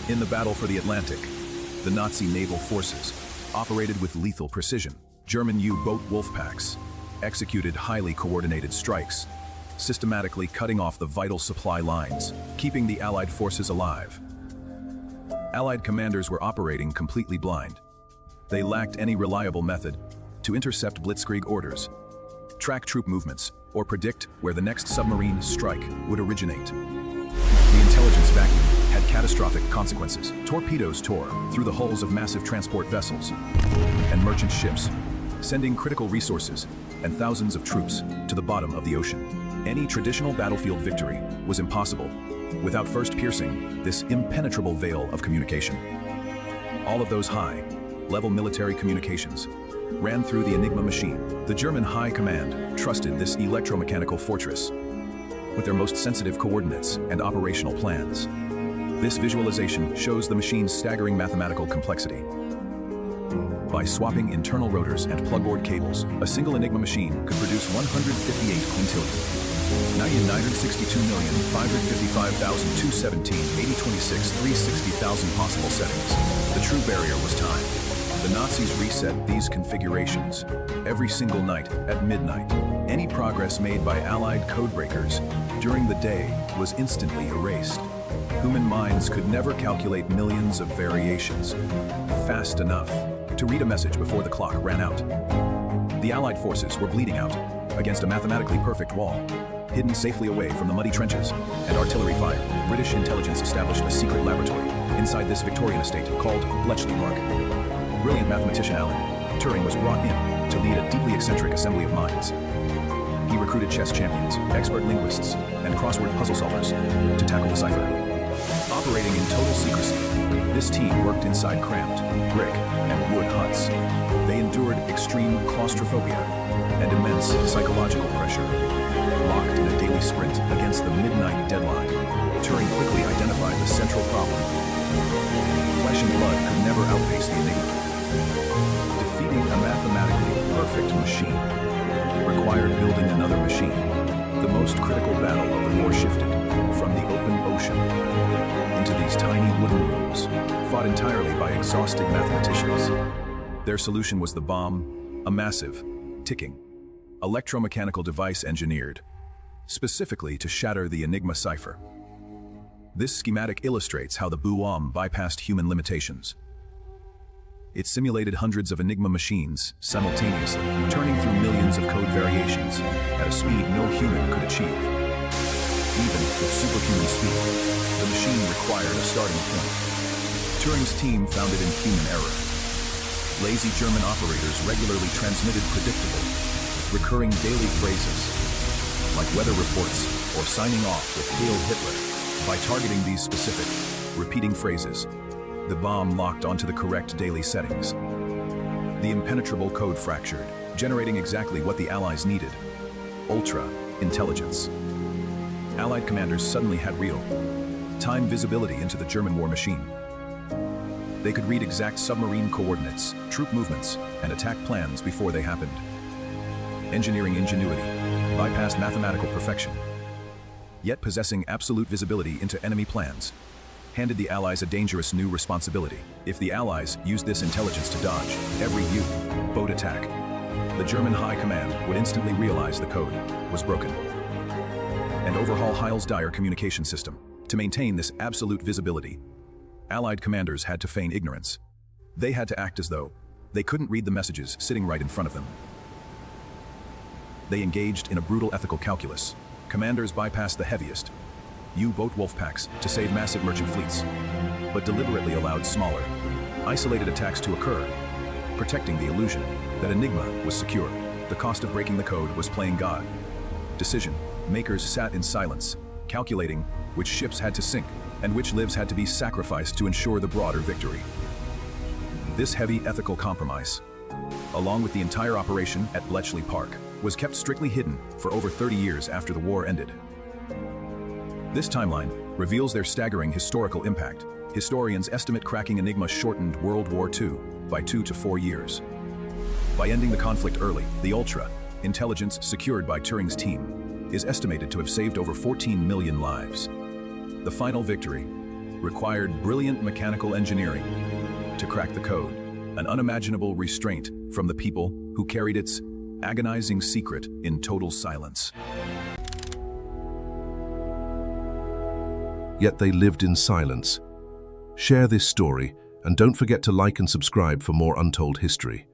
In the battle for the Atlantic, the Nazi naval forces operated with lethal precision. German U-boat wolfpacks executed highly coordinated strikes, systematically cutting off the vital supply lines, keeping the Allied forces alive. Allied commanders were operating completely blind. They lacked any reliable method to intercept blitzkrieg orders, track troop movements, or predict where the next submarine strike would originate. The intelligence vacuum had catastrophic consequences. Torpedoes tore through the hulls of massive transport vessels and merchant ships, sending critical resources and thousands of troops to the bottom of the ocean. Any traditional battlefield victory was impossible without first piercing this impenetrable veil of communication. All of those high-level military communications ran through the Enigma machine. The German High Command trusted this electromechanical fortress with their most sensitive coordinates and operational plans. This visualization shows the machine's staggering mathematical complexity. By swapping internal rotors and plugboard cables, a single Enigma machine could produce 158 quintillion. 962,555,217, 8026, 360,000 possible settings. The true barrier was time. The Nazis reset these configurations every single night at midnight. Any progress made by Allied codebreakers during the day was instantly erased. Human minds could never calculate millions of variations fast enough to read a message before the clock ran out. The Allied forces were bleeding out against a mathematically perfect wall, hidden safely away from the muddy trenches and artillery fire. British intelligence established a secret laboratory inside this Victorian estate called Bletchley Park. Brilliant mathematician Alan Turing was brought in to lead a deeply eccentric assembly of minds. He recruited chess champions, expert linguists, and crossword puzzle solvers to tackle the cipher. Operating in total secrecy, this team worked inside cramped brick and wood huts. They endured extreme claustrophobia and immense psychological pressure. Locked in a daily sprint against the midnight deadline, Turing quickly identified the central problem. Flesh and blood could never outpace the Enigma. Defeating a mathematically perfect machine required building another machine. The most critical battle of the war shifted from the open ocean into these tiny wooden rooms, fought entirely by exhausted mathematicians. Their solution was the Bombe, a massive, ticking, electromechanical device engineered specifically to shatter the Enigma cipher. This schematic illustrates how the Bombe bypassed human limitations. It simulated hundreds of Enigma machines simultaneously, turning through millions of code variations at a speed no human could achieve. Even with superhuman speed, the machine required a starting point. Turing's team found it in human error. Lazy German operators regularly transmitted predictable, recurring daily phrases, like weather reports or signing off with Hail Hitler. By targeting these specific, repeating phrases, the Bombe locked onto the correct daily settings. The impenetrable code fractured, generating exactly what the Allies needed: ultra-intelligence. Allied commanders suddenly had real-time visibility into the German war machine. They could read exact submarine coordinates, troop movements, and attack plans before they happened. Engineering ingenuity bypassed mathematical perfection, yet possessing absolute visibility into enemy plans handed the Allies a dangerous new responsibility. If the Allies used this intelligence to dodge every U-boat attack, the German High Command would instantly realize the code was broken and overhaul Heil's dire communication system. To maintain this absolute visibility, Allied commanders had to feign ignorance. They had to act as though they couldn't read the messages sitting right in front of them. They engaged in a brutal ethical calculus. Commanders bypassed the heaviest U-boat wolfpacks to save massive merchant fleets, but deliberately allowed smaller, isolated attacks to occur, protecting the illusion that Enigma was secure. The cost of breaking the code was playing God. Decision makers sat in silence, calculating which ships had to sink and which lives had to be sacrificed to ensure the broader victory. This heavy ethical compromise, along with the entire operation at Bletchley Park, was kept strictly hidden for over 30 years after the war ended. This timeline reveals their staggering historical impact. Historians estimate cracking Enigma shortened World War II by 2 to 4 years. By ending the conflict early, the ultra-intelligence secured by Turing's team is estimated to have saved over 14 million lives. The final victory required brilliant mechanical engineering to crack the code, an unimaginable restraint from the people who carried its agonizing secret in total silence. Yet they lived in silence. Share this story, and don't forget to like and subscribe for more untold history.